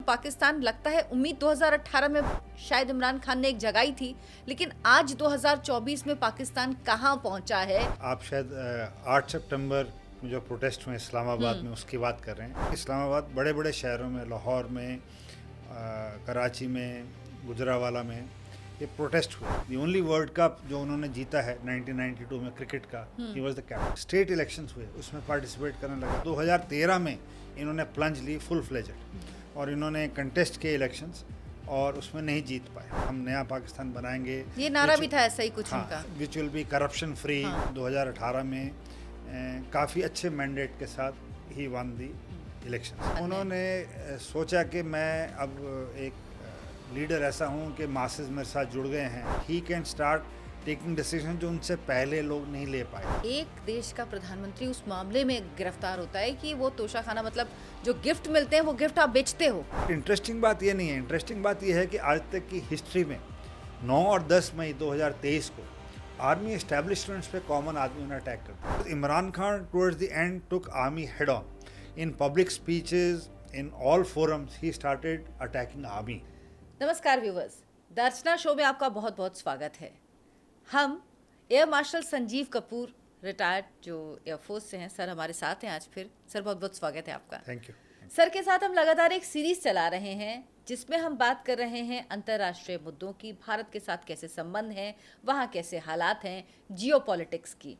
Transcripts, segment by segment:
पाकिस्तान लगता है उम्मीद 2018 में शायद इमरान खान ने एक जगाई थी, लेकिन आज 2024 में पाकिस्तान कहां पहुंचा है। आप शायद 8 सितंबर में जो प्रोटेस्ट हुए इस्लामाबाद में उसकी बात कर रहे हैं। इस्लामाबाद बड़े बड़े शहरों में, लाहौर में, कराची में, गुजरावाला में ये प्रोटेस्ट हुए। दी ओनली वर्ल्ड कप जो उन्होंने जीता है 1992 में क्रिकेट का, he was the captain. State elections हुए, उसमें पार्टिसिपेट करने लगा। 2013 में इन्होंने प्लंज ली फुल फ्लेजेड और इन्होंने कंटेस्ट किए इलेक्शंस और उसमें नहीं जीत पाए। हम नया पाकिस्तान बनाएंगे, ये नारा भी था ऐसा ही कुछ हाँ, उनका, which will be corruption free. 2018 में काफ़ी अच्छे मैंडेट के साथ ही वन दी इलेक्शन। उन्होंने सोचा कि मैं अब एक लीडर ऐसा हूँ कि मासेस मेरे साथ जुड़ गए हैं, ही कैन स्टार्ट टेकिंग डिसीजन जो उनसे पहले लोग नहीं ले पाए। एक देश का प्रधानमंत्री उस मामले में गिरफ्तार होता है कि वो तोशाखाना, मतलब जो गिफ्ट मिलते हैं वो गिफ्ट आप बेचते हो। इंटरेस्टिंग बात ये नहीं है, इंटरेस्टिंग बात ये है कि आज तक की हिस्ट्री में 9 और 10 मई 2023 को आर्मी एस्टेब्लिशमेंट्स पे कॉमन आदमी ने अटैक कर दिया। Imran Khan towards the and took army head on in public speeches, in all forums he started attacking army. नमस्कार व्यूवर्स, दर्शना शो में आपका बहुत बहुत स्वागत है। हम air marshal Sanjeev Kapoor, retired जो एयरफोर्स से हैं, सर हमारे साथ हैं आज फिर। सर बहुत बहुत स्वागत है आपका। Thank you. सर के साथ हम लगातार एक सीरीज चला रहे हैं जिसमें हम बात कर रहे हैं अंतर्राष्ट्रीय मुद्दों की, भारत के साथ कैसे संबंध हैं, वहाँ कैसे हालात हैं, जियोपॉलिटिक्स की।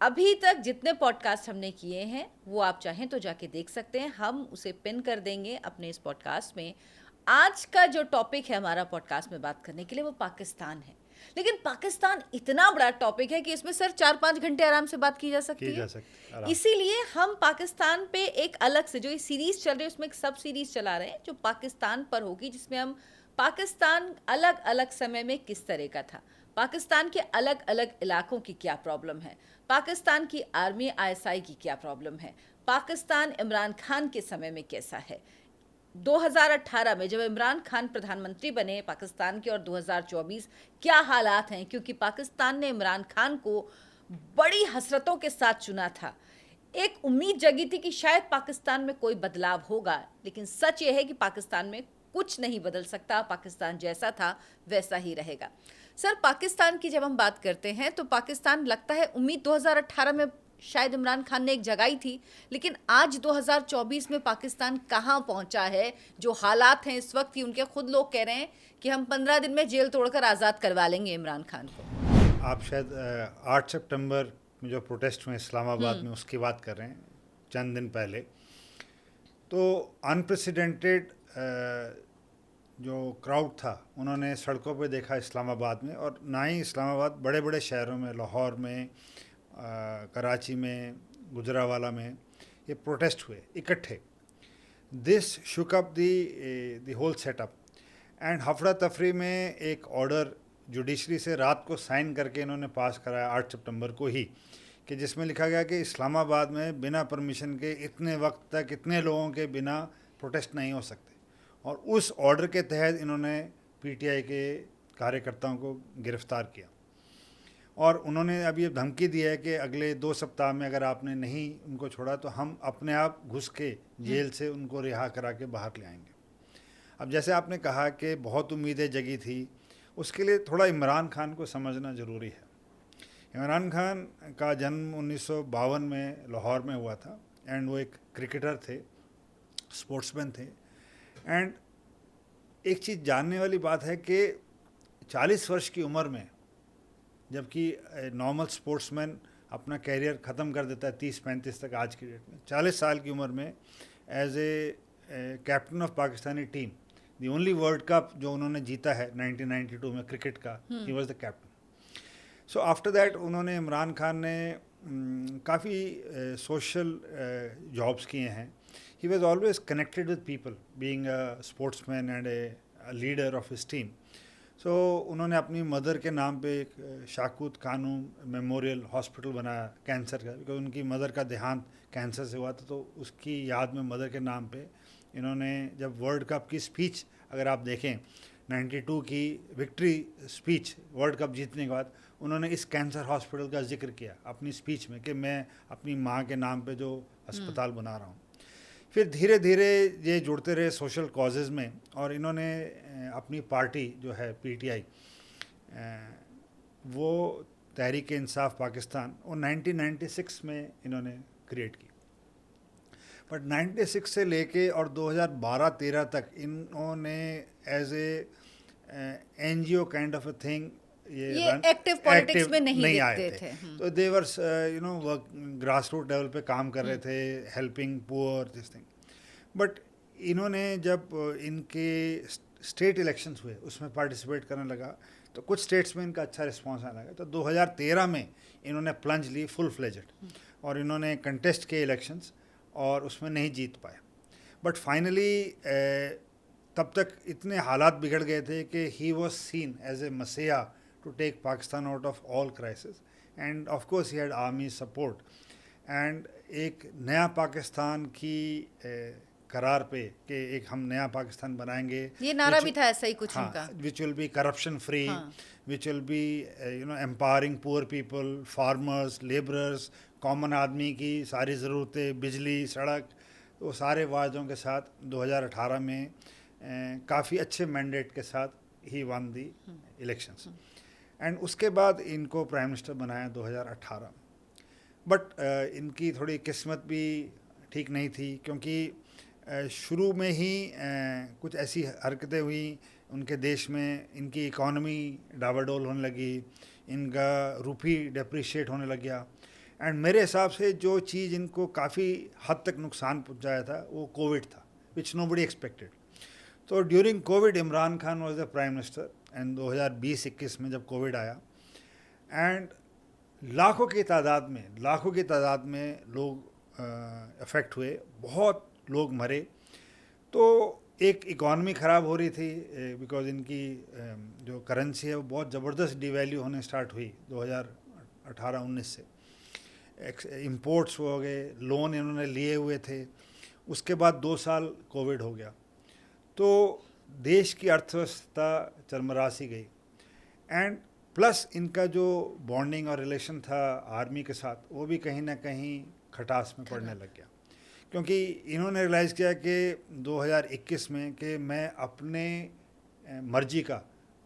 अभी तक जितने पॉडकास्ट हमने किए हैं वो आप चाहें तो जाके देख सकते हैं, हम उसे पिन कर देंगे अपने इस पॉडकास्ट में। आज का जो टॉपिक है हमारा पॉडकास्ट में बात करने के लिए वो पाकिस्तान है, लेकिन पाकिस्तान इतना बड़ा टॉपिक है कि इसमें सर 4-5 घंटे आराम से बात की जा सकती है। इसीलिए हम पाकिस्तान पे एक अलग से जो ये सीरीज चल रही है उसमें एक सब सीरीज चला रहे हैं जो पाकिस्तान पर होगी, जिसमें हम पाकिस्तान अलग अलग समय में किस तरह का था, पाकिस्तान के अलग अलग इलाकों की क्या प्रॉब्लम है, पाकिस्तान की आर्मी ISI की क्या प्रॉब्लम है, पाकिस्तान इमरान खान के समय में कैसा है, 2018 में जब इमरान खान प्रधानमंत्री बने पाकिस्तान के, और 2024 क्या हालात हैं, क्योंकि पाकिस्तान ने इमरान खान को बड़ी हसरतों के साथ चुना था। एक उम्मीद जगी थी कि शायद पाकिस्तान में कोई बदलाव होगा, लेकिन सच ये है कि पाकिस्तान में कुछ नहीं बदल सकता, पाकिस्तान जैसा था वैसा ही रहेगा। सर, पाकिस्तान की जब हम बात करते हैं तो पाकिस्तान लगता है उम्मीद 2018 में शायद इमरान खान ने एक जगाई थी, लेकिन आज 2024 में पाकिस्तान कहां पहुंचा है, जो हालात हैं इस वक्त की, उनके खुद लोग कह रहे हैं कि हम 15 दिन में जेल तोड़कर आज़ाद करवा लेंगे इमरान खान को। आप शायद 8 सितंबर में जो प्रोटेस्ट हुए इस्लामाबाद में उसकी बात कर रहे हैं, चंद दिन पहले। तो अनप्रेसिडेंटेड जो क्राउड था उन्होंने सड़कों पे देखा इस्लामाबाद में, और ना ही इस्लामाबाद, बड़े बड़े शहरों में, लाहौर में, कराची में, गुजरावाला में ये प्रोटेस्ट हुए इकट्ठे। This shook up the whole setup and हफड़ा तफरी में एक ऑर्डर जुडिशरी से रात को साइन करके इन्होंने पास कराया 8 सितंबर को ही, कि जिसमें लिखा गया कि इस्लामाबाद में बिना परमिशन के इतने वक्त तक इतने लोगों के बिना प्रोटेस्ट नहीं हो सकते। और उस ऑर्डर के तहत इन्होंने PTI के कार्यकर्ताओं को गिरफ्तार किया, और उन्होंने अब ये धमकी दी है कि अगले 2 सप्ताह में अगर आपने नहीं उनको छोड़ा तो हम अपने आप घुस के जेल से उनको रिहा करा के बाहर ले आएंगे। अब जैसे आपने कहा कि बहुत उम्मीदें जगी थी, उसके लिए थोड़ा इमरान खान को समझना ज़रूरी है। इमरान खान का जन्म 1952 में लाहौर में हुआ था, एंड वो एक क्रिकेटर थे, स्पोर्ट्समैन थे। एंड एक चीज़ जानने वाली बात है कि 40 वर्ष की उम्र में, जबकि नॉर्मल स्पोर्ट्समैन अपना कैरियर ख़त्म कर देता है 30-35 तक, आज की डेट में 40 साल की उम्र में as a captain of Pakistani team, the only world cup जो उन्होंने जीता है 1992 में क्रिकेट का, he was the captain. So after that उन्होंने, इमरान खान ने काफ़ी सोशल जॉब्स किए हैं। He was always connected with people, being a sportsman and a leader of his team. So उन्होंने अपनी मदर के नाम पे एक शाकूत कानून मेमोरियल हॉस्पिटल बनाया कैंसर का, बिकॉज उनकी मदर का देहांत कैंसर से हुआ था। तो उसकी याद में मदर के नाम पे इन्होंने, जब वर्ल्ड कप की स्पीच अगर आप देखें 92 की विक्ट्री स्पीच वर्ल्ड कप जीतने के बाद, उन्होंने इस कैंसर हॉस्पिटल का जिक्र किया अपनी स्पीच में कि मैं अपनी माँ के नाम पे जो अस्पताल बना रहा हूँ। फिर धीरे धीरे ये जुड़ते रहे सोशल कॉजेज़ में, और इन्होंने अपनी पार्टी जो है पीटीआई, वो तहरीक इंसाफ पाकिस्तान, वो 1996 में इन्होंने क्रिएट की। बट 96 से लेके और 2012-13 तक इन्होंने as a NGO kind of a thing ये एक्टिव पॉलिटिक्स में नहीं आए दिखते थे। तो they were work grass root level पे काम कर रहे थे, helping poor this thing. But इन्होंने जब इनके स्टेट इलेक्शंस हुए उसमें पार्टिसिपेट करने लगा, तो कुछ स्टेट्स में इनका अच्छा रिस्पांस आने लगा। तो 2013 में इन्होंने प्लंज ली फुल फ्लेजेड, और इन्होंने कंटेस्ट किए इलेक्शंस और उसमें नहीं जीत पाए। बट फाइनली तब तक इतने हालात बिगड़ गए थे कि he was seen as a मसीहा to take Pakistan out of all crisis, and of course he had army support. And एक नया पाकिस्तान की करार पे कि एक हम नया पाकिस्तान बनाएंगे, ये नारा भी था ऐसा ही कुछ उनका, which will be corruption free, which will be empowering poor people, farmers, labourers, common आदमी की सारी ज़रूरतें, बिजली, सड़क, वो सारे वादों के साथ 2018 में काफ़ी अच्छे मैंडेट के साथ ही वन दी इलेक्शंस। एंड उसके बाद इनको प्राइम मिनिस्टर बनाया 2018। बट इनकी थोड़ी किस्मत भी ठीक नहीं थी, क्योंकि शुरू में ही कुछ ऐसी हरकतें हुई उनके देश में, इनकी इकॉनमी डावाडोल होने लगी, इनका रूपी डेप्रिशिएट होने लग गया। एंड मेरे हिसाब से जो चीज़ इनको काफ़ी हद तक नुकसान पहुंचाया था वो कोविड था, विच नोबडी एक्सपेक्टेड। तो during Covid Imran Khan was the prime minister, and 2020-21 में जब कोविड आया, एंड लाखों की तादाद में लोग अफेक्ट हुए, बहुत लोग मरे। तो एक इकॉनमी ख़राब हो रही थी, बिकॉज इनकी जो करेंसी है वो बहुत ज़बरदस्त डिवैल्यू होने स्टार्ट हुई 2018-19 से। इंपोर्ट्स हो गए, लोन इन्होंने लिए हुए थे, उसके बाद 2 साल कोविड हो गया, तो देश की अर्थव्यवस्था चरमरा सी गई। एंड प्लस इनका जो बॉन्डिंग और रिलेशन था आर्मी के साथ, वो भी कहीं ना कहीं खटास में पड़ने लग गया, क्योंकि इन्होंने रियलाइज़ किया कि 2021 में कि मैं अपने मर्जी का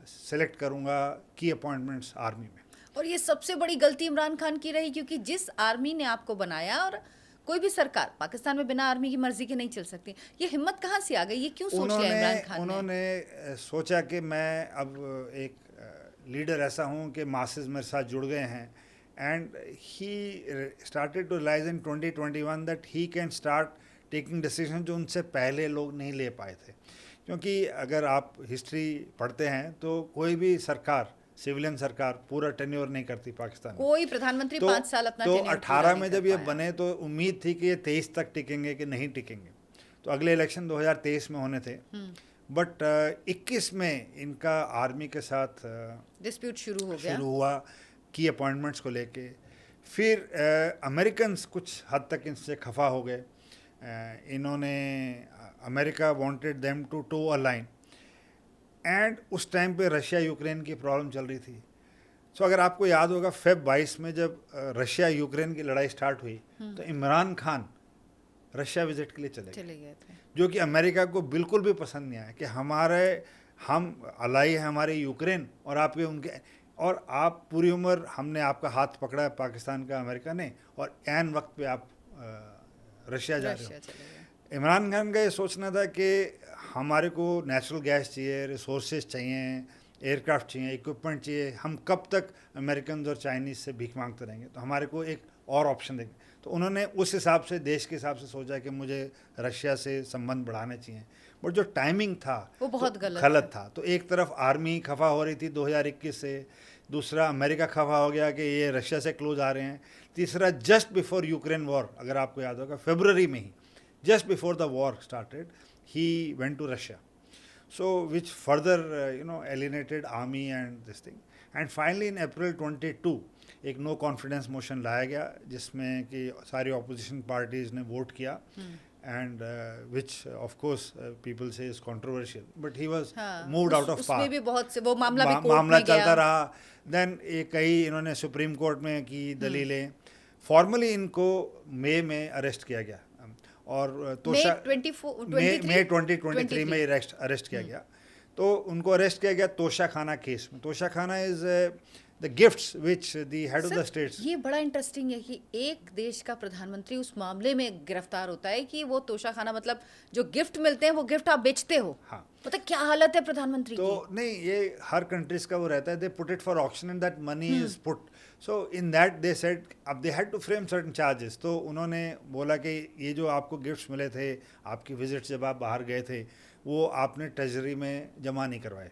सेलेक्ट करूंगा की अपॉइंटमेंट्स आर्मी में। और ये सबसे बड़ी गलती इमरान खान की रही, क्योंकि जिस आर्मी ने आपको बनाया, और कोई भी सरकार पाकिस्तान में बिना आर्मी की मर्जी के नहीं चल सकती, ये हिम्मत कहाँ से आ गई? ये क्यों सोच लिया इमरान खान ने? उन्होंने सोचा कि मैं अब एक लीडर ऐसा हूँ कि मासेस मेरे साथ जुड़ गए हैं, and he started to realise in 2021 that he can start taking decision जो उनसे पहले लोग नहीं ले पाए थे। क्योंकि अगर आप हिस्ट्री पढ़ते हैं तो कोई भी सरकार, सिविलियन सरकार, पूरा टेन्योर नहीं करती पाकिस्तान में। कोई प्रधानमंत्री 5 साल अपना तो टेन्योर 18 में जब ये बने तो उम्मीद थी कि ये 23 तक टिकेंगे कि नहीं टिकेंगे। तो अगले इलेक्शन 2023 में होने थे, बट 21 में इनका आर्मी के साथ डिस्प्यूट शुरू हुआ की अपॉइंटमेंट्स को लेके। फिर अमेरिकन्स कुछ हद तक इनसे खफा हो गए। इन्होंने America wanted them to toe a line, and उस टाइम पे रशिया यूक्रेन की प्रॉब्लम चल रही थी। सो अगर आपको याद होगा फेब 22 में जब रशिया यूक्रेन की लड़ाई स्टार्ट हुई, तो इमरान खान रशिया विजिट के लिए चले गए थे, जो कि अमेरिका को बिल्कुल भी पसंद नहीं आया कि हम अलाई है हमारे यूक्रेन, और आपके उनके, और आप पूरी उम्र हमने आपका हाथ पकड़ा है पाकिस्तान का, अमेरिका ने, और ऐन वक्त पे आप रशिया जा रहे हो। इमरान खान का ये सोचना था कि हमारे को नेचुरल गैस चाहिए, रिसोर्सेज चाहिए, एयरक्राफ्ट चाहिए, इक्विपमेंट चाहिए, हम कब तक अमेरिकन और चाइनीज़ से भीख मांगते रहेंगे, तो हमारे को एक और ऑप्शन देंगे। तो उन्होंने उस हिसाब से, देश के हिसाब से सोचा कि मुझे रशिया से संबंध बढ़ाने चाहिए। बट जो टाइमिंग था वो बहुत गलत था। तो एक तरफ आर्मी खफा हो रही थी 2021 से, दूसरा अमेरिका खफा हो गया कि ये रशिया से क्लोज आ रहे हैं, तीसरा जस्ट बिफोर यूक्रेन वॉर, अगर आपको याद होगा फरवरी में ही, just before the war started, he went to Russia, so which further alienated army and this thing. And finally in April 22 एक नो कॉन्फिडेंस मोशन लाया गया, जिसमें कि सारी ऑपोजिशन पार्टीज ने वोट किया, and which of course people से is controversial, but he was moved out of power. उसमें भी बहुत से वो मामला चलता रहा। देन कई इन्होंने सुप्रीम कोर्ट में की दलीलें, फॉर्मली इनको मई में अरेस्ट किया गया, और मई तोशा 24 मई 2023 में अरेस्ट किया गया। तो उनको अरेस्ट किया गया तोशा खाना केस में। तोशा खाना is the gifts which the head of the states. ये बड़ा इंटरेस्टिंग है कि एक देश का प्रधानमंत्री उस मामले में गिरफ्तार होता है कि वो तोशा खाना, मतलब जो गिफ्ट मिलते हैं वो गिफ्ट आप बेचते हो। हाँ, मतलब क्या हालत है प्रधानमंत्री तो की। नहीं, ये हर कंट्रीज का वो रहता है, they put it for auction and that money is put, so in that they said, अब they had to frame certain charges. तो उन्होंने बोला कि ये जो आपको गिफ्ट्स मिले थे, आपकी विजिट जब आप बाहर गए थे, वो आपने ट्रेजरी में जमा नहीं करवाए।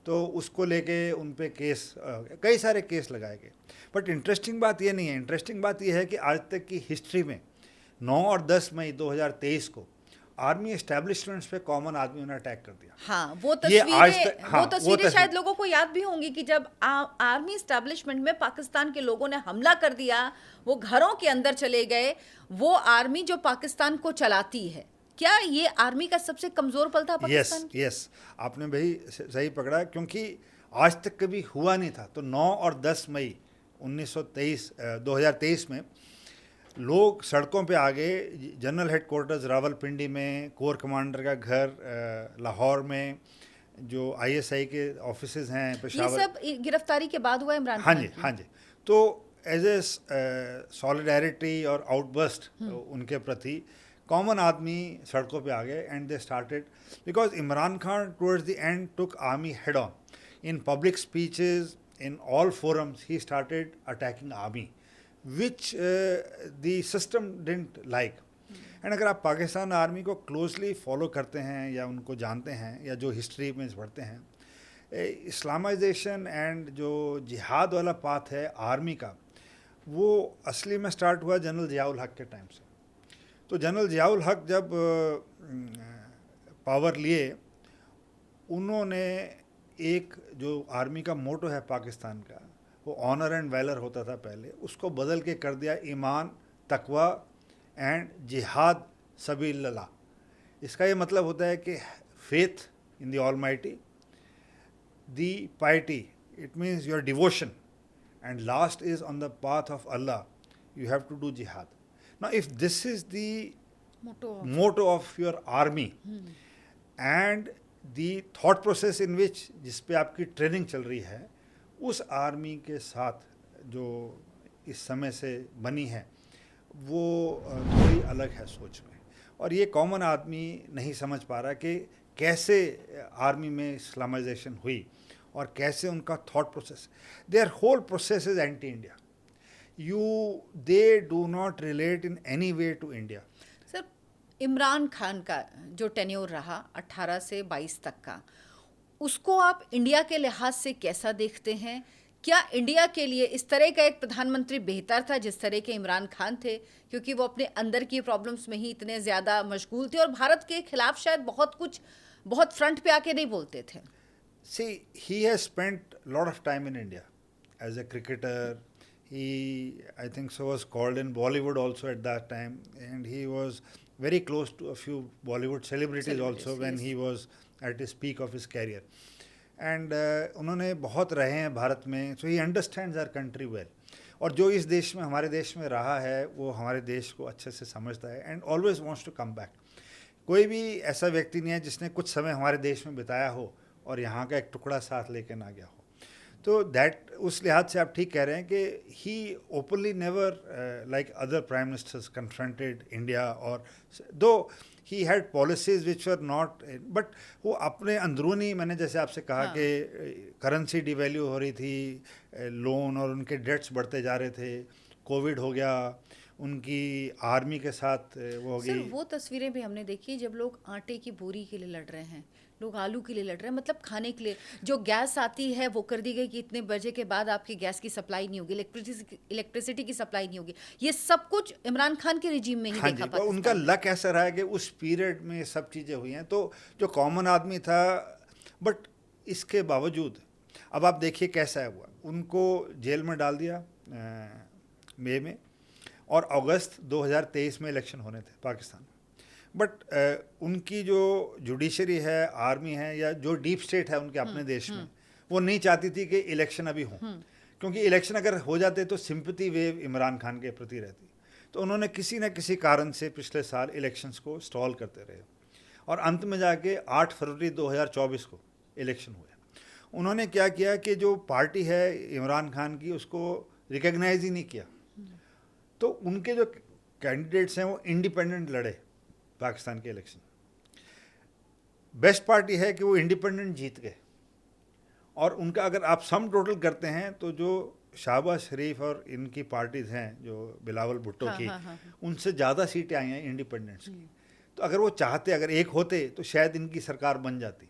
तो उसको लेके उन पे केस, कई सारे केस लगाए गए। बट इंटरेस्टिंग बात ये नहीं है, इंटरेस्टिंग बात ये है कि आज तक की हिस्ट्री में 9 और 10 मई 2023 को आर्मी एस्टेब्लिशमेंट्स पे कॉमन आदमियों ने अटैक कर दिया। हाँ, वो वो तस्वीरें शायद लोगों को याद भी होंगी कि जब आर्मी एस्टेब्लिशमेंट में पाकिस्तान के लोगों ने हमला कर दिया, वो घरों के अंदर चले गए। वो आर्मी जो पाकिस्तान को चलाती है, क्या ये आर्मी का सबसे कमजोर पल था पाकिस्तान की? यस, आपने भाई सही पकड़ा, क्योंकि आज तक कभी हुआ नहीं था। तो 9 और 10 मई 2023 में लोग सड़कों पे आ गए। जनरल हेडक्वार्टर्स रावलपिंडी में, कोर कमांडर का घर लाहौर में, जो आईएसआई के ऑफिसेज हैं ये पेशावर। सब गिरफ्तारी के बाद हुआ इमरान हाँ खान जी, की? हाँ जी। तो एज ए सॉलिडारिटी और आउटबर्स्ट उनके प्रति कॉमन आदमी सड़कों पे आ गए and they started, because Imran Khan towards the and took army head on in public speeches, in all forums he started attacking army, which the system didn't like. And अगर आप Pakistan army को क्लोजली फॉलो करते हैं या उनको जानते हैं या जो हिस्ट्री में पढ़ते हैं, इस्लामाइजेशन एंड जो जिहाद वाला पाथ है आर्मी का, वो असली में स्टार्ट हुआ जनरल ज़ियाउल हक के टाइम से। तो जनरल ज़ियाउल हक जब पावर लिए, उन्होंने एक जो आर्मी का मोटो है पाकिस्तान का, वो ऑनर एंड वैलर होता था पहले, उसको बदल के कर दिया ईमान, तकवा एंड जिहाद सबीलिल्लाह। इसका ये मतलब होता है कि faith in the almighty, the piety, it means your devotion, and last is on the path of Allah, you have to do जिहाद। Now if this is the motto of your army and the thought process in which, जिस पे आपकी training चल रही है, उस army के साथ जो इस समय से बनी है, वो थोड़ी अलग है सोच में। और ये कॉमन आदमी नहीं समझ पा रहा कि कैसे आर्मी में इस्लामाइजेशन हुई और कैसे उनका thought process, their whole process is anti India. They do not relate in any way to India. Sir, Imran Khan का जो टेन्योर रहा 18 से 22 तक का, उसको आप इंडिया के लिहाज से कैसा देखते हैं? क्या इंडिया के लिए इस तरह का एक प्रधानमंत्री बेहतर था जिस तरह के इमरान खान थे, क्योंकि वो अपने अंदर की प्रॉब्लम्स में ही इतने ज़्यादा मशगूल थे और भारत के खिलाफ शायद बहुत फ्रंट पे आके नहीं बोलते थे? See, he has spent a lot of time in India as a cricketer. He, I think so, was called in Bollywood also at that time, and he was very close to a few Bollywood celebrities also when yes. he was at his peak of his career. And उन्होंने बहुत रहे हैं भारत में, so he understands our country well. और जो इस देश में, हमारे देश में रहा है, वो हमारे देश को अच्छे से समझता है and always wants to come back. कोई भी ऐसा व्यक्ति नहीं है जिसने कुछ समय हमारे देश में बिताया हो और यहाँ का एक टुकड़ा साथ लेके ना गया हो। तो दैट, उस लिहाज से आप ठीक कह रहे हैं कि he openly never like other prime ministers confronted India, और though he had policies which were not, but वो अपने अंदरूनी, मैंने जैसे आपसे कहा कि करेंसी डिवैल्यू हो रही थी, लोन और उनके डेट्स बढ़ते जा रहे थे, कोविड हो गया, उनकी आर्मी के साथ वो हो गई। सर, वो तस्वीरें भी हमने देखी जब लोग आटे की बोरी के लिए लड़ रहे हैं, लोग आलू के लिए लड़ रहे हैं, मतलब खाने के लिए। जो गैस आती है वो कर दी गई कि इतने बजे के बाद आपकी गैस की सप्लाई नहीं होगी, इलेक्ट्रिसिटी की सप्लाई नहीं होगी। ये सब कुछ इमरान खान के रिजीम में ही देखा। तो उनका लक ऐसा रहा है कि उस पीरियड में सब चीज़ें हुई हैं। तो जो कॉमन आदमी था, बट इसके बावजूद अब आप देखिए कैसा हुआ, उनको जेल में डाल दिया मई में, और अगस्त 2023 में इलेक्शन होने थे पाकिस्तान में। बट उनकी जो जुडिशरी है, आर्मी है, या जो डीप स्टेट है उनके अपने देश में, वो नहीं चाहती थी कि इलेक्शन अभी हो, क्योंकि इलेक्शन अगर हो जाते तो सिंपैथी वेव इमरान खान के प्रति रहती। तो उन्होंने किसी न किसी कारण से पिछले साल इलेक्शंस को स्टॉल करते रहे और अंत में जाके 8 फरवरी 2024 को इलेक्शन हुए। उन्होंने क्या किया कि जो पार्टी है इमरान खान की उसको रिकग्नाइज ही नहीं किया। तो उनके जो कैंडिडेट्स हैं वो इंडिपेंडेंट लड़े पाकिस्तान के इलेक्शन। बेस्ट पार्टी है कि वो इंडिपेंडेंट जीत गए और उनका अगर आप सम टोटल करते हैं तो जो शहबाज शरीफ और इनकी पार्टीज़ हैं जो बिलावल भुट्टो की, उनसे ज़्यादा सीटें आई हैं इंडिपेंडेंट्स की। तो अगर वो चाहते, अगर एक होते तो शायद इनकी सरकार बन जाती,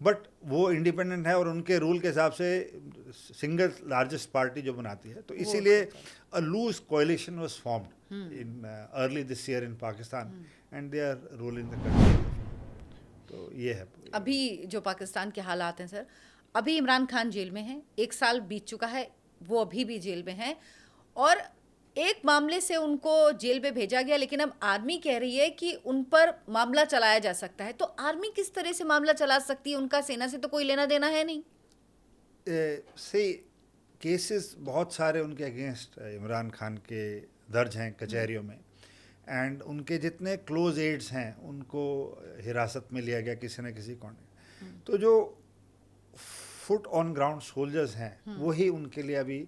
बट वो इंडिपेंडेंट है और उनके रूल के हिसाब से सिंगल लार्जेस्ट पार्टी जो बनाती है, तो इसीलिए a loose coalition was formed in early this year in Pakistan and they are ruling the country. तो ये है अभी जो पाकिस्तान के हालात हैं सर, अभी इमरान खान जेल में हैं, 1 साल बीत चुका है, वो अभी भी जेल में हैं और एक मामले से उनको जेल में भेजा गया, लेकिन अब आर्मी कह रही है कि उन पर मामला चलाया जा सकता है। तो आर्मी किस तरह से मामला चला सकती है? उनका सेना से तो कोई लेना देना है नहीं। से केसेस बहुत सारे उनके अगेंस्ट इमरान खान के दर्ज हैं कचहरियों में एंड उनके जितने क्लोज एड्स हैं उनको हिरासत में लिया गया किसी न किसी कोने। तो जो फुट ऑन ग्राउंड सोल्जर्स हैं वही उनके लिए अभी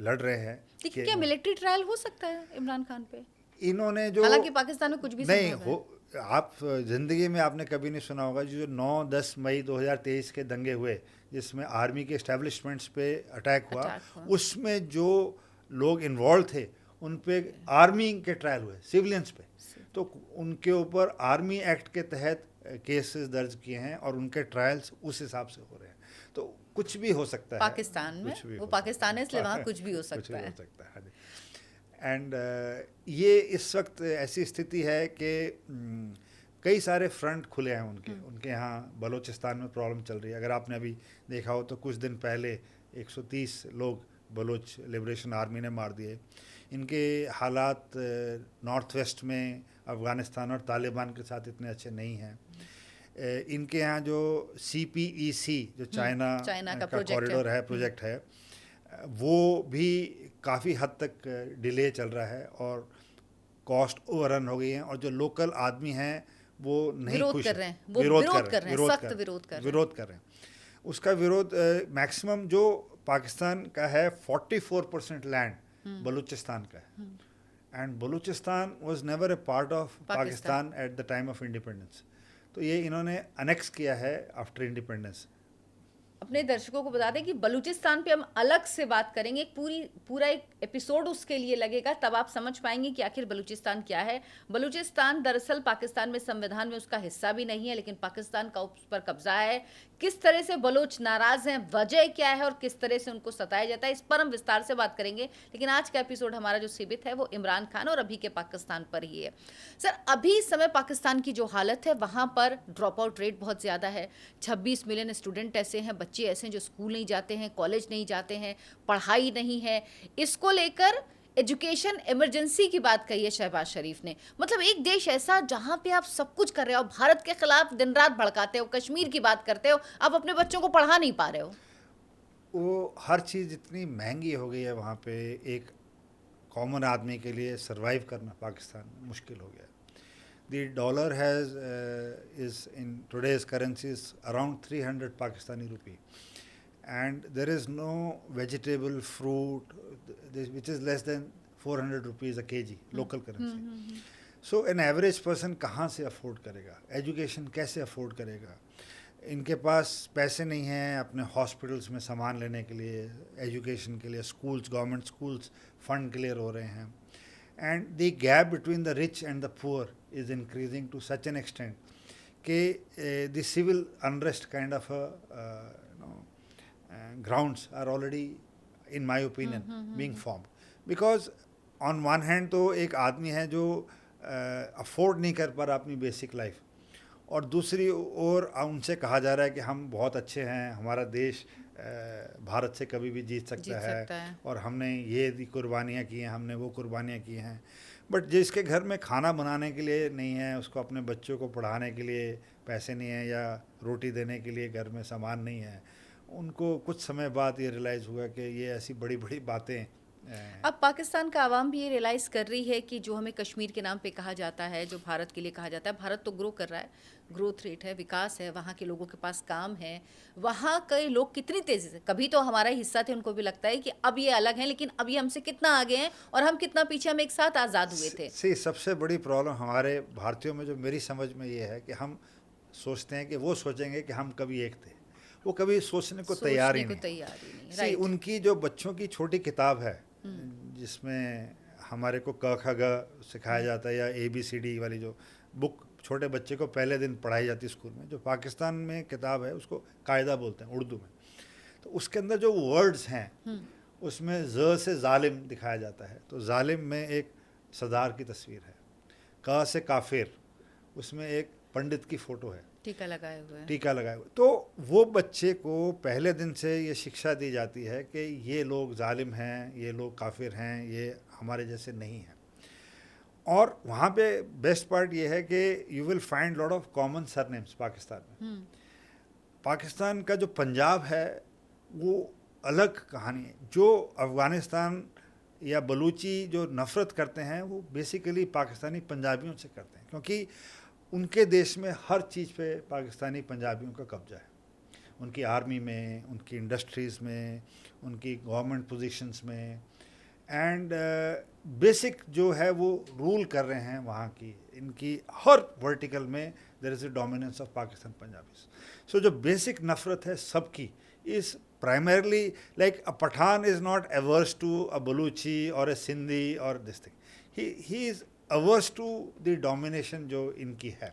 लड़ रहे हैं। लेकिन क्या मिलिट्री ट्रायल हो सकता है इमरान खान पे? इन्होंने जो, हालांकि पाकिस्तान में कुछ भी नहीं हो, आप ज़िंदगी में आपने कभी नहीं सुना होगा जो 9-10 मई 2023 के दंगे हुए जिसमें आर्मी के एस्टेब्लिशमेंट्स पे अटैक हुआ, उसमें जो लोग इन्वॉल्व थे उन पे आर्मी के ट्रायल हुए, सिविलियंस पे। तो उनके ऊपर आर्मी एक्ट के तहत केसेस दर्ज किए हैं और उनके ट्रायल्स उस हिसाब से हो रहे हैं। तो कुछ भी हो सकता है पाकिस्तान में, वो पाकिस्तान है इसलिए वहाँ कुछ भी हो सकता है। एंड ये इस वक्त ऐसी स्थिति है कि कई सारे फ्रंट खुले हैं उनके यहाँ। बलूचिस्तान में प्रॉब्लम चल रही है, अगर आपने अभी देखा हो तो कुछ दिन पहले 130 लोग बलूच लिबरेशन आर्मी ने मार दिए। इनके हालात नॉर्थ वेस्ट में अफ़गानिस्तान और तालिबान के साथ इतने अच्छे नहीं हैं। इनके यहाँ जो CPEC जो चाइना का कॉरिडोर है, प्रोजेक्ट है, वो भी काफ़ी हद तक डिले चल रहा है और कॉस्ट ओवररन हो गई है और जो लोकल आदमी हैं वो नहीं खुश कर रहे हैं, वो विरोध कर रहे हैं। उसका विरोध मैक्सिमम जो पाकिस्तान का है 44% लैंड बलूचिस्तान का है and Balochistan was never a part of Pakistan at the time of independence. तो ये इन्होंने अनेक्स किया है आफ्टर इंडिपेंडेंस। अपने दर्शकों को बता दें कि बलूचिस्तान पे हम अलग से बात करेंगे, पूरा एक एपिसोड उसके लिए लगेगा, तब आप समझ पाएंगे कि आखिर बलूचिस्तान क्या है। बलूचिस्तान दरअसल पाकिस्तान में संविधान में उसका हिस्सा भी नहीं है, लेकिन पाकिस्तान का उस पर कब्जा है। किस तरह से बलूच नाराज हैं, वजह क्या है और किस तरह से उनको सताया जाता है, इस पर हम विस्तार से बात करेंगे। लेकिन आज का एपिसोड हमारा जो सीमित है वो इमरान खान और अभी के पाकिस्तान पर ही है। सर, अभी इस समय पाकिस्तान की जो हालत है वहाँ पर ड्रॉप आउट रेट बहुत ज़्यादा है। 26 मिलियन स्टूडेंट ऐसे हैं, बच्चे ऐसे हैं जो स्कूल नहीं जाते हैं, कॉलेज नहीं जाते हैं, पढ़ाई नहीं है। इसको लेकर एजुकेशन इमरजेंसी की बात कही है शहबाज शरीफ ने। मतलब एक देश ऐसा जहां पे आप सब कुछ कर रहे हो, भारत के खिलाफ दिन रात भड़काते हो, कश्मीर की बात करते हो, आप अपने बच्चों को पढ़ा नहीं पा रहे हो। वो हर चीज़ इतनी महंगी हो गई है वहाँ पे, एक कॉमन आदमी के लिए सरवाइव करना पाकिस्तान में मुश्किल हो गया। The dollar has is in today's currencies around 300 Pakistani rupee and there is no vegetable, fruit which is less than 400 rupees a kg local currency. So an average person कहाँ से अफोर्ड करेगा, एजुकेशन कैसे afford करेगा? इनके पास पैसे नहीं हैं अपने हॉस्पिटल्स में सामान लेने के लिए, एजुकेशन के लिए, schools, government schools fund clear हो रहे हैं and the gap between the rich and the poor is increasing to such an extent कि the civil unrest kind of grounds are already, in my opinion, being formed. Because on one hand तो एक आदमी है जो afford नहीं कर पा रहा अपनी बेसिक लाइफ, और दूसरी ओर उनसे कहा जा रहा है कि हम बहुत अच्छे हैं, हमारा देश भारत से कभी भी जीत सकता है और हमने ये कुर्बानियाँ की हैं, हमने वो कुर्बानियाँ की हैं। बट जिसके घर में खाना बनाने के लिए नहीं है, उसको अपने बच्चों को पढ़ाने के लिए पैसे नहीं है या रोटी देने के लिए घर में सामान नहीं है, उनको कुछ समय बाद ये रियलाइज़ हुआ कि ये ऐसी बड़ी बड़ी बातें अब पाकिस्तान का आवाम भी ये रियलाइज़ कर रही है कि जो हमें कश्मीर के नाम पे कहा जाता है, जो भारत के लिए कहा जाता है, भारत तो ग्रो कर रहा है, ग्रोथ रेट है, विकास है, वहाँ के लोगों के पास काम है, वहाँ के लोग कितनी तेज़ी से, कभी तो हमारा ही हिस्सा थे, उनको भी लगता है कि अब ये अलग हैं, लेकिन अब ये हमसे कितना आगे हैं और हम कितना पीछे, हम एक साथ आज़ाद हुए थे। सबसे बड़ी प्रॉब्लम हमारे भारतीयों में जो मेरी समझ में ये है कि हम सोचते हैं कि वो सोचेंगे कि हम कभी एक थे, वो कभी सोचने को तैयार ही नहीं। राइट। उनकी जो बच्चों की छोटी किताब है जिसमें हमारे को क ख ग सिखाया जाता है, या ABCD वाली जो बुक छोटे बच्चे को पहले दिन पढ़ाई जाती है स्कूल में, जो पाकिस्तान में किताब है उसको कायदा बोलते हैं उर्दू में, तो उसके अंदर जो वर्ड्स हैं उसमें ज़ से जालिम दिखाया जाता है, तो जालिम में एक सरदार की तस्वीर है, क से काफिर, उसमें एक पंडित की फ़ोटो है, टीका लगाए हुए। तो वो बच्चे को पहले दिन से ये शिक्षा दी जाती है कि ये लोग जालिम हैं, ये लोग काफिर हैं, ये हमारे जैसे नहीं हैं। और वहाँ पे बेस्ट पार्ट ये है कि you will find lot of common surnames Pakistan में। पाकिस्तान का जो पंजाब है वो अलग कहानी है। जो अफ़गानिस्तान या बलूची जो नफ़रत करते हैं वो बेसिकली पाकिस्तानी पंजाबियों से करते हैं, क्योंकि उनके देश में हर चीज़ पे पाकिस्तानी पंजाबियों का कब्जा है, उनकी आर्मी में, उनकी इंडस्ट्रीज़ में, उनकी गवर्नमेंट पोजीशंस में, एंड बेसिक जो है वो रूल कर रहे हैं वहाँ की, इनकी हर वर्टिकल में there is a dominance of Pakistan Punjabis. So जो बेसिक नफ़रत है सबकी is primarily like a Pathan is not averse to a Baluchi or a Sindhi or this thing. He is averse to the domination जो इनकी है।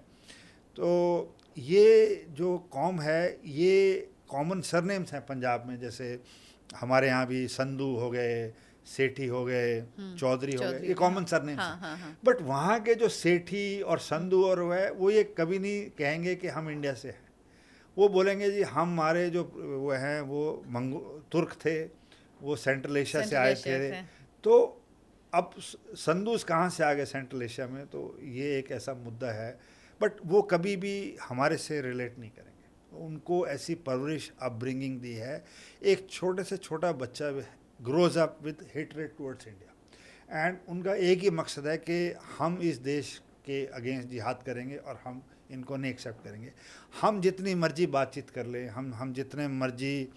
तो ये जो कौम है ये कॉमन सरनेम्स हैं पंजाब में, जैसे हमारे यहाँ भी संधू हो गए, सेठी हो गए, चौधरी हो गए, ये कॉमन सरनेम्स हैं। बट वहाँ के जो सेठी और संधू और वो ये कभी नहीं कहेंगे कि हम इंडिया से हैं, वो बोलेंगे जी हमारे जो वो हैं वो तुर्क थे, वो सेंट्रल एशिया से आए थे। तो अब संधूस कहाँ से आ गए सेंट्रल एशिया में, तो ये एक ऐसा मुद्दा है। बट वो कभी भी हमारे से रिलेट नहीं करेंगे, उनको ऐसी परवरिश अपब्रिंगिंग दी है। एक छोटे से छोटा बच्चा grows up with hatred towards India, and उनका एक ही मकसद है कि हम इस देश के अगेंस्ट जिहाद करेंगे और हम इनको नहीं एक्सेप्ट करेंगे। हम जितनी मर्जी बातचीत कर लें, हम जितने मर्जी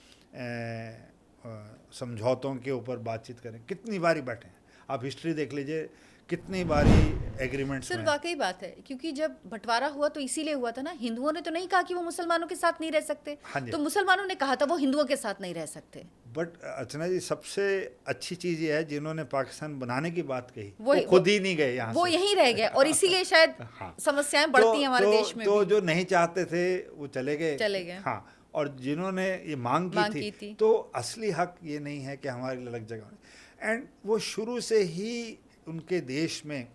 समझौतों के ऊपर बातचीत करें, कितनी बारी बैठे हैं, आप हिस्ट्री देख लीजिए, कितनी बारी एग्रीमेंट्स। सर वाकई बात है, क्योंकि जब बंटवारा हुआ तो इसीलिए हुआ था ना, हिंदुओं ने तो नहीं कहा कि वो मुसलमानों के साथ नहीं रह सकते, तो मुसलमानों ने कहा था वो हिंदुओं के साथ नहीं रह सकते। बट अर्चना जी सबसे अच्छी चीज़ ये है जिन्होंने पाकिस्तान बनाने की बात कही वो खुद ही नहीं गए यहाँ, वो यहीं रह गए, और इसीलिए शायद समस्याएं बढ़ती हैं हमारे देश में। तो जो नहीं चाहते थे वो चले गए। हाँ, और जिन्होंने ये मांग की थी तो असली हक ये नहीं है कि हमारे लिए अलग जगह। एंड वो शुरू से ही उनके देश में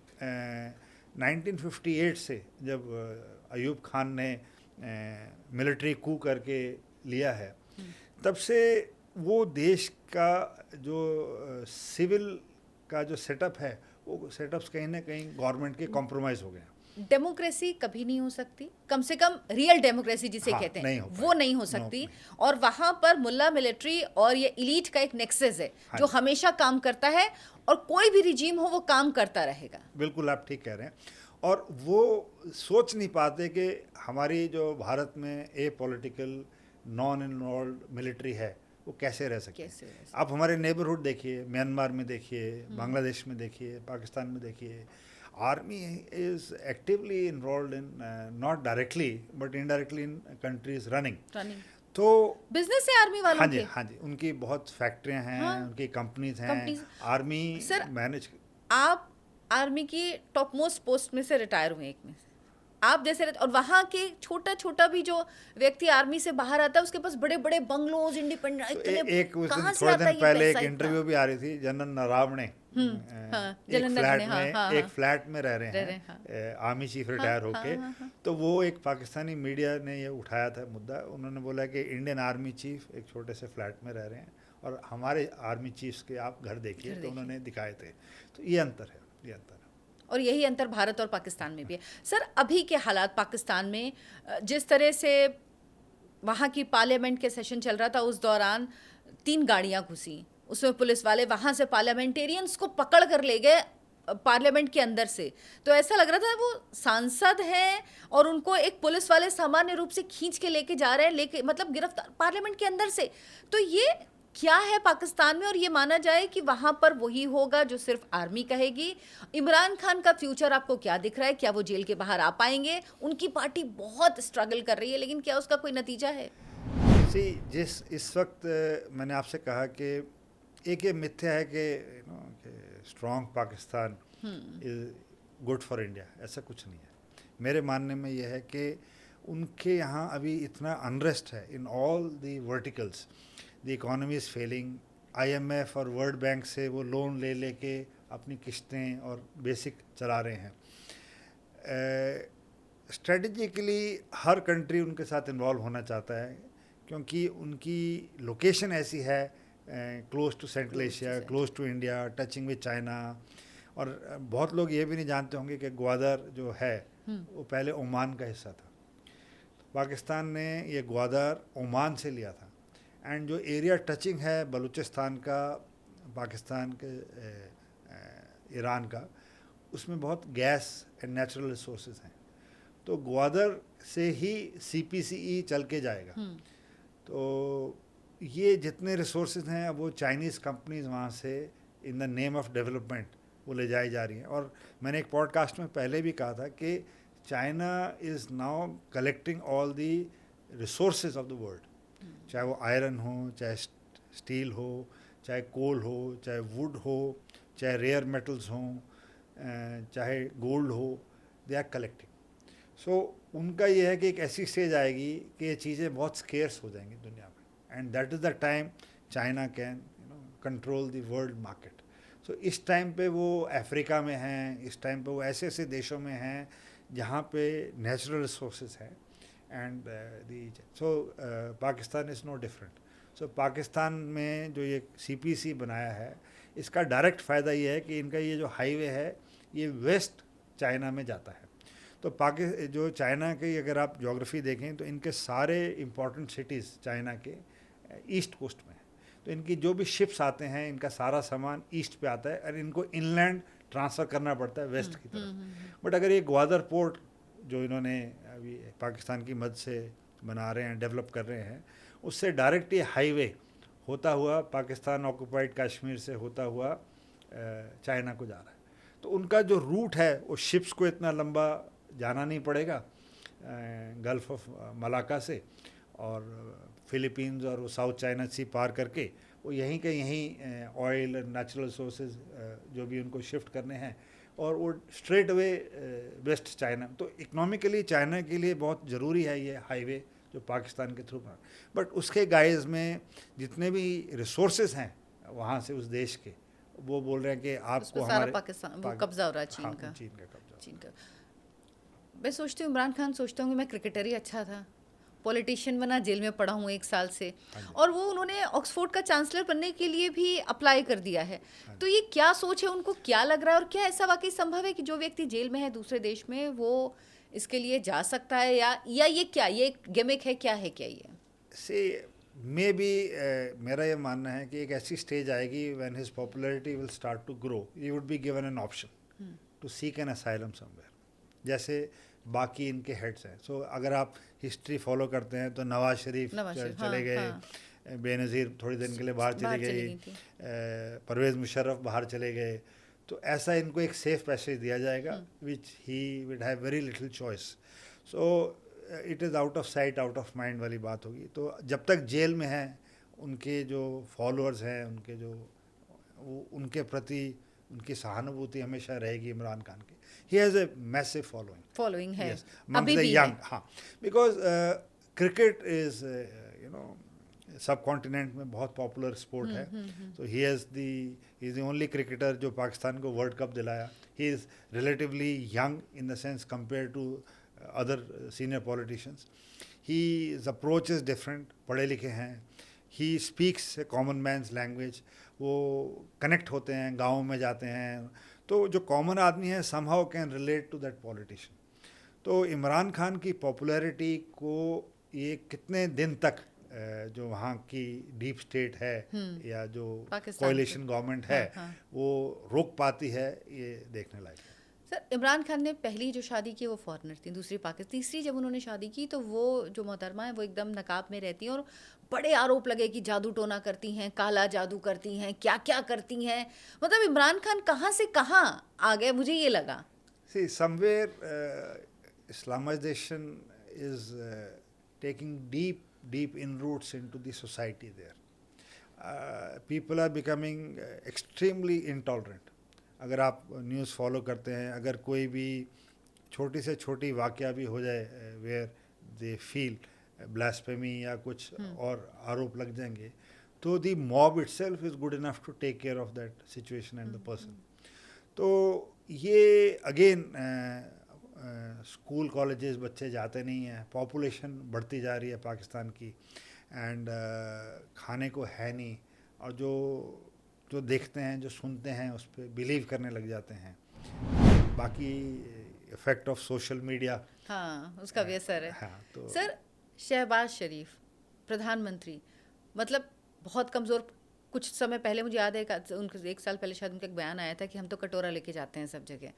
1958 से जब अयूब खान ने मिलिट्री कू करके लिया है, तब से वो देश का जो सिविल का जो सेटअप है वो सेटअप्स कहीं ना कहीं गवर्नमेंट के कॉम्प्रोमाइज़ हो गए। डेमोक्रेसी कभी नहीं हो सकती, कम से कम रियल डेमोक्रेसी जिसे कहते हैं वो नहीं हो सकती। और वहाँ पर मुल्ला मिलिट्री और ये इलीट का एक नेक्सस है जो हमेशा काम करता है, और कोई भी रिजीम हो वो काम करता रहेगा। बिल्कुल आप ठीक कह रहे हैं। और वो सोच नहीं पाते कि हमारी जो भारत में ए पॉलिटिकल नॉन इन्वॉल्व मिलिट्री है वो कैसे रह सकते हैं। आप हमारे नेबरहुड देखिए, म्यांमार में देखिए, बांग्लादेश में देखिए, पाकिस्तान में देखिए, army is actively involve in not directly but indirectly in countries running. तो बिजनेस है आर्मी वालों के। हाँ जी, उनकी बहुत फैक्ट्रियां हैं, उनकी कंपनीज हैं, आर्मी मैनेज। आप आर्मी की टॉप मोस्ट पोस्ट में से रिटायर हुए एक में से, आप जैसे, और वहाँ के छोटा छोटा भी जो व्यक्ति आर्मी से बाहर आता है उसके पास बड़े बड़े बंगलोज, इंडिपेंडेंट, एक थोड़े दिन पहले एक इंटरव्यू भी आ रही थी, जनरल नरावणे एक फ्लैट में रह रहे हैं आर्मी चीफ रिटायर होके। तो वो एक पाकिस्तानी मीडिया ने ये उठाया था मुद्दा, उन्होंने बोला कि इंडियन आर्मी चीफ एक छोटे से फ्लैट में रह रहे हैं और हमारे आर्मी चीफ्स के आप घर देखिए, तो उन्होंने दिखाए थे। तो ये अंतर है, ये अंतर है। और यही अंतर भारत और पाकिस्तान में भी है। सर अभी के हालात पाकिस्तान में, जिस तरह से वहाँ की पार्लियामेंट के सेशन चल रहा था उस दौरान 3 गाड़ियाँ घुसी, उसमें पुलिस वाले वहां से पार्लियामेंटेरियंस को पकड़ कर ले गए पार्लियामेंट के अंदर से। तो ऐसा लग रहा था वो सांसद हैं और उनको एक पुलिस वाले सामान्य रूप से खींच के लेके जा रहे हैं, लेके मतलब गिरफ्तार पार्लियामेंट के अंदर से। तो ये क्या है पाकिस्तान में, और ये माना जाए कि वहां पर वही होगा जो सिर्फ आर्मी कहेगी। इमरान खान का फ्यूचर आपको क्या दिख रहा है? क्या वो जेल के बाहर आ पाएंगे? उनकी पार्टी बहुत स्ट्रगल कर रही है, लेकिन क्या उसका कोई नतीजा है? जिस इस वक्त मैंने आपसे कहा कि एक ये मिथ्या है कि strong Pakistan is good for India, ऐसा कुछ नहीं है। मेरे मानने में यह है कि उनके यहाँ अभी इतना अनरेस्ट है in all the verticals, the economy is failing. IMF और वर्ल्ड बैंक से वो लोन ले लेके अपनी किस्तें और बेसिक चला रहे हैं। स्ट्रेटजिकली हर कंट्री उनके साथ इन्वॉल्व होना चाहता है, क्योंकि उनकी लोकेशन ऐसी है, close to central Asia, close to India, touching with China. और बहुत लोग ये भी नहीं जानते होंगे कि ग्वादर जो है वो पहले ओमान का हिस्सा था। तो पाकिस्तान ने ये ग्वादर ओमान से लिया था। एंड जो एरिया टचिंग है बलूचिस्तान का, पाकिस्तान के, ईरान का, उसमें बहुत गैस एंड नेचुरल रिसोर्सेज हैं। तो ग्वादर से ही CPCE चल के जाएगा। तो ये जितने रिसोर्सेज हैं अब वो चाइनीज़ कंपनीज वहाँ से in the name of development वो ले जाई जा रही हैं। और मैंने एक पॉडकास्ट में पहले भी कहा था कि China is now collecting all the resources of the world, चाहे वो आयरन हो, चाहे स्टील हो, चाहे कोल हो, चाहे वुड हो, चाहे रेयर मेटल्स हों, चाहे गोल्ड हो, दे आर कलेक्टिंग। सो उनका ये है कि एक ऐसी स्टेज आएगी कि ये चीज़ें बहुत स्केर्स हो जाएंगी दुनिया में, and that is the time China can control the world market. So इस टाइम पे वो अफ्रीका में हैं, इस टाइम पे वो ऐसे ऐसे देशों में हैं जहाँ पे नेचुरल रिसोर्सेज हैं, and Pakistan is no different. So Pakistan में जो ये CPC बनाया है, इसका डायरेक्ट फ़ायदा ये है कि इनका ये जो हाईवे है ये वेस्ट चाइना में जाता है। तो जो चाइना की अगर आप ज्योग्राफी देखें तो इनके सारे इम्पोर्टेंट सिटीज़ चाइना के ईस्ट कोस्ट में है। तो इनकी जो भी शिप्स आते हैं, इनका सारा सामान ईस्ट पे आता है और इनको इनलैंड ट्रांसफ़र करना पड़ता है वेस्ट की तरफ। बट अगर ये ग्वादर पोर्ट जो इन्होंने अभी पाकिस्तान की मदद से बना रहे हैं, डेवलप कर रहे हैं, उससे डायरेक्ट ये हाईवे होता हुआ पाकिस्तान ऑक्यूपाइड कश्मीर से होता हुआ चाइना को जा रहा है। तो उनका जो रूट है वो शिप्स को इतना लंबा जाना नहीं पड़ेगा गल्फ़ ऑफ मलाका से और फिलीपींस और वो साउथ चाइना सी पार करके वो यहीं के यहीं ऑयल नेचुरल रिसोर्सेज जो भी उनको शिफ्ट करने हैं और वो स्ट्रेट अवे वेस्ट चाइना। तो इकोनॉमिकली चाइना के लिए बहुत ज़रूरी है ये हाईवे जो पाकिस्तान के थ्रू बना। बट उसके गाइज में जितने भी रिसोर्सेज हैं वहाँ से उस देश के, वो बोल रहे हैं कि आपको हमारे पाकिस्तान वो कब्जा हो रहा है चीन का। चीन का कब्जा। चीन का। मैं सोचती हूँ इमरान खान सोचता हूँ कि मैं क्रिकेटर ही अच्छा था, पॉलिटिशियन बना, जेल में पड़ा हूँ 1 साल से, और वो उन्होंने ऑक्सफोर्ड का चांसलर बनने के लिए भी अप्लाई कर दिया है। तो ये क्या सोच है, उनको क्या लग रहा है, और क्या ऐसा वाकई संभव है कि जो व्यक्ति जेल में है दूसरे देश में वो इसके लिए जा सकता है, या ये क्या, ये गिमिक है, क्या है, क्या ये से मे बी मेरा ये मानना है कि एक ऐसी स्टेज आएगी when his popularity will start to grow, he would be given an option to seek an asylum somewhere, जैसे बाकी इनके हेड्स हैं। सो अगर आप हिस्ट्री फॉलो करते हैं तो नवाज शरीफ चले गए, बेनज़ीर थोड़ी दिन के लिए बाहर चली गई, परवेज़ मुशर्रफ बाहर चले गए। तो ऐसा इनको एक सेफ पैसेज दिया जाएगा which he would have very little choice. So it is out of sight out of mind वाली बात होगी। तो जब तक जेल में हैं उनके जो फॉलोअर्स हैं, उनके जो उनके प्रति उनकी सहानुभूति हमेशा रहेगी इमरान खान की। He has a massive following है अभी भी यंग, हाँ, because cricket is subcontinent में बहुत पॉपुलर स्पोर्ट है। तो he is the only cricketer जो पाकिस्तान को वर्ल्ड कप दिलाया। He is relatively young in the sense compare to other senior politicians. His approach is different, पढ़े लिखे हैं, he speaks a common man's language, वो connect होते हैं, गाँव में जाते हैं, तो जो कॉमन आदमी है somehow can relate to that politician. तो इमरान खान की पॉपुलैरिटी को ये कितने दिन तक जो वहाँ की डीप स्टेट है या जो पाकिस्तान कोalition गवर्नमेंट है हाँ। वो रोक पाती है, ये देखने लायक है। सर इमरान खान ने पहली जो शादी की वो फॉरेनर थी, दूसरी पाकिस्तान, तीसरी जब उन्होंने शादी की तो वो जो मोहतरमा है वो एकदम नकाब में रहती हैं और बड़े आरोप लगे कि जादू टोना करती हैं, काला जादू करती हैं, क्या क्या करती हैं। मतलब इमरान खान कहाँ से कहाँ आ गए, मुझे ये लगा। See, somewhere Islamization is taking deep inroads into the society there. People are becoming extremely intolerant. अगर आप न्यूज़ फॉलो करते हैं, अगर कोई भी छोटी से छोटी वाक़या भी हो जाए वेयर दे फील ब्लास्फेमी या कुछ और आरोप लग जाएंगे, तो the mob itself is good enough to take care of that situation and the person. तो ये अगेन स्कूल कॉलेजेस बच्चे जाते नहीं हैं, पॉपुलेशन बढ़ती जा रही है पाकिस्तान की, एंड खाने को है नहीं, और जो जो देखते हैं, जो सुनते हैं, उस पर बिलीव करने लग जाते हैं। बाकी इफेक्ट ऑफ सोशल मीडिया, हाँ उसका भी असर है। हाँ, तो सर शहबाज शरीफ प्रधानमंत्री, मतलब बहुत कमज़ोर। कुछ समय पहले मुझे याद है उनके 1 साल पहले शायद उनका एक बयान आया था कि हम तो कटोरा लेके जाते हैं सब जगह।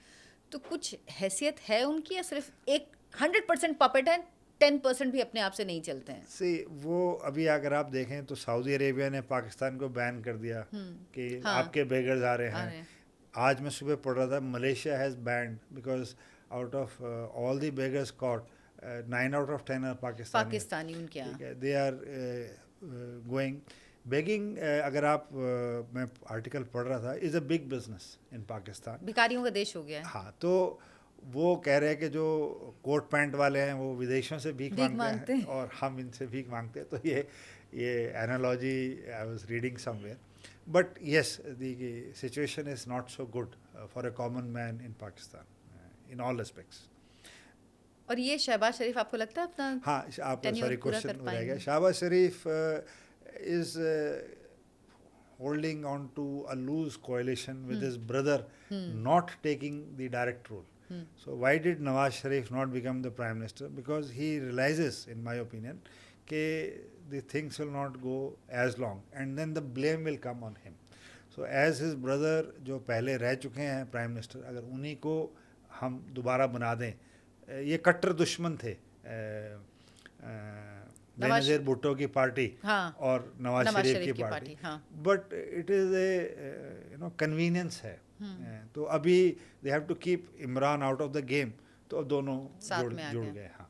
तो कुछ हैसियत है उनकी या सिर्फ एक 100% पपेट है, 10% भी अपने आप से नहीं चलते हैं? से वो अभी अगर आप देखें तो सऊदी अरेबिया ने पाकिस्तान को बैन कर दिया कि हाँ, आपके बेगर्स आ रहे हैं। आज मैं सुबह पढ़ रहा था Malaysia has banned because out of all the beggars caught 9 out of 10 are Pakistani उनके यहाँ। ठीक है, दे आर गोइंग बेगिंग। अगर आप मैं आर्टिकल पढ़ रहा था, is a big business in Pakistan, भिखारियों का देश हो गया है। हाँ, तो वो कह रहे हैं कि जो कोट पैंट वाले हैं वो विदेशों से भीख मांगते हैं और हम इनसे भीख मांगते हैं। तो ये analogy I was reading somewhere, but yes the situation is not so good for a common man in Pakistan in all aspects. और ये शहबाज शरीफ आपको लगता है अपना हाँ, आपका tenure सॉरी पूरा क्वेश्चन कर हो जाएगा। पाएंगे? शहबाज शरीफ is holding on to a loose coalition with his brother, not taking the direct role. So why did Nawaz Sharif not become the prime minister? Because he realizes, in my opinion, that the things will not go as long, and then the blame will come on him. So as his brother जो पहले रह चुके हैं prime minister, अगर उन्हीं को हम दोबारा बना दें, ये कट्टर दुश्मन थे बेनज़ीर भुट्टो की पार्टी और नवाज शरीफ की party, but it is a convenience है। तो अभी they have to keep Imran out of the game, तो अब दोनों जुड़ गए। हाँ,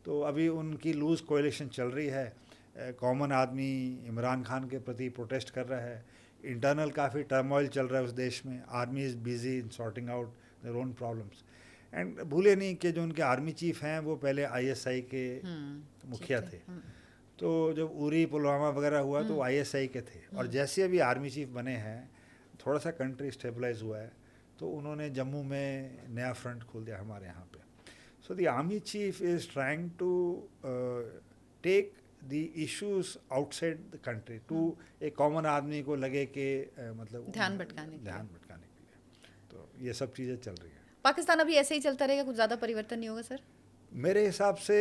तो अभी उनकी लूज कोएलिशन चल रही है। कॉमन आदमी इमरान खान के प्रति प्रोटेस्ट कर रहा है, इंटरनल काफ़ी टर्मोइल चल रहा है उस देश में, army is busy in sorting out their own problems. And भूले नहीं कि जो उनके आर्मी चीफ हैं वो पहले ISI के मुखिया थे। तो जब उरी पुलवामा वगैरह हुआ तो ISI के थे, और जैसे अभी आर्मी चीफ बने हैं, थोड़ा सा कंट्री स्टेबलाइज हुआ है, तो उन्होंने जम्मू में नया फ्रंट खोल दिया हमारे यहाँ पे। So the army chief is trying to take the issues outside the country to एक कॉमन आदमी को लगे कि मतलब ध्यान भटकाने के लिए। तो ये सब चीज़ें चल रही हैं। पाकिस्तान अभी ऐसे ही चलता रहेगा, कुछ ज़्यादा परिवर्तन नहीं होगा सर? मेरे हिसाब से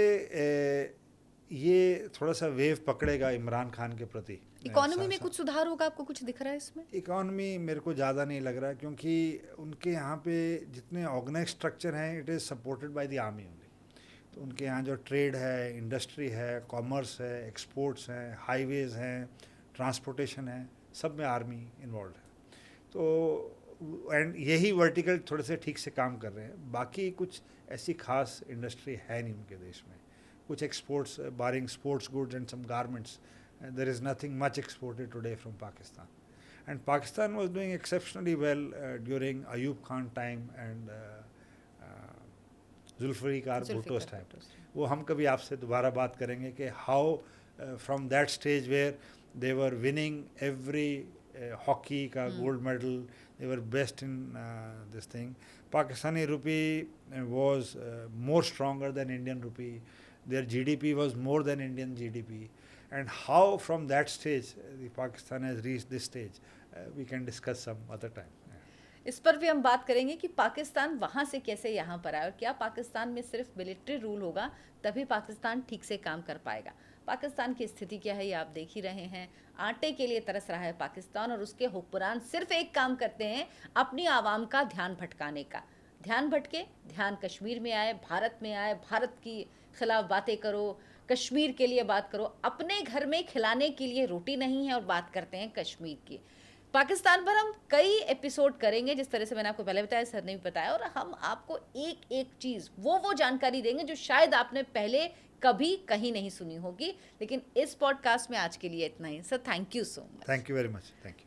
ये थोड़ा सा वेव पकड़ेगा इमरान खान के प्रति। इकोनॉमी में कुछ सुधार होगा, आपको कुछ दिख रहा है इसमें? इकोनॉमी मेरे को ज़्यादा नहीं लग रहा, क्योंकि उनके यहाँ पे जितने ऑर्गेनाइज स्ट्रक्चर हैं, it is supported by the army only. तो उनके यहाँ जो ट्रेड है, इंडस्ट्री है, कॉमर्स है, एक्सपोर्ट्स हैं, हाईवेज़ हैं, ट्रांसपोर्टेशन है, सब में आर्मी इन्वॉल्व है। तो एंड यही वर्टिकल थोड़े से ठीक से काम कर रहे हैं। बाकी कुछ ऐसी खास इंडस्ट्री है नहीं उनके देश में। कुछ exports, barring sports goods and some garments, there is nothing much exported today from Pakistan. And Pakistan was doing exceptionally well during Ayub Khan time and Zulfikar Bhutto time. वो हम कभी आपसे दोबारा बात करेंगे कि how from that stage where they were winning every hockey का gold medal, they were best in this thing. Pakistani rupee was more stronger than Indian rupee. Their GDP was more than Indian GDP. And how from that stage the Pakistan has reached this stage, we can discuss some other time. इस पर भी हम बात करेंगे कि पाकिस्तान वहाँ से कैसे यहाँ पर आया और क्या पाकिस्तान में सिर्फ मिलिट्री रूल होगा तभी पाकिस्तान ठीक से काम कर पाएगा। पाकिस्तान की स्थिति क्या है ये आप देख ही रहे हैं। आटे के लिए तरस रहा है पाकिस्तान और उसके हुक्मरान सिर्फ एक काम करते हैं, अपनी आवाम का ध्यान भटकाने का। ध्यान भटके, ध्यान कश्मीर में आए, भारत में आए, भारत की खिलाफ बातें करो, कश्मीर के लिए बात करो। अपने घर में खिलाने के लिए रोटी नहीं है और बात करते हैं कश्मीर की। पाकिस्तान पर हम कई एपिसोड करेंगे, जिस तरह से मैंने आपको पहले बताया, सर ने भी बताया, और हम आपको एक एक चीज़ वो जानकारी देंगे जो शायद आपने पहले कभी कहीं नहीं सुनी होगी। लेकिन इस पॉडकास्ट में आज के लिए इतना ही। Sir, thank you so much. Thank you very much. Thank you.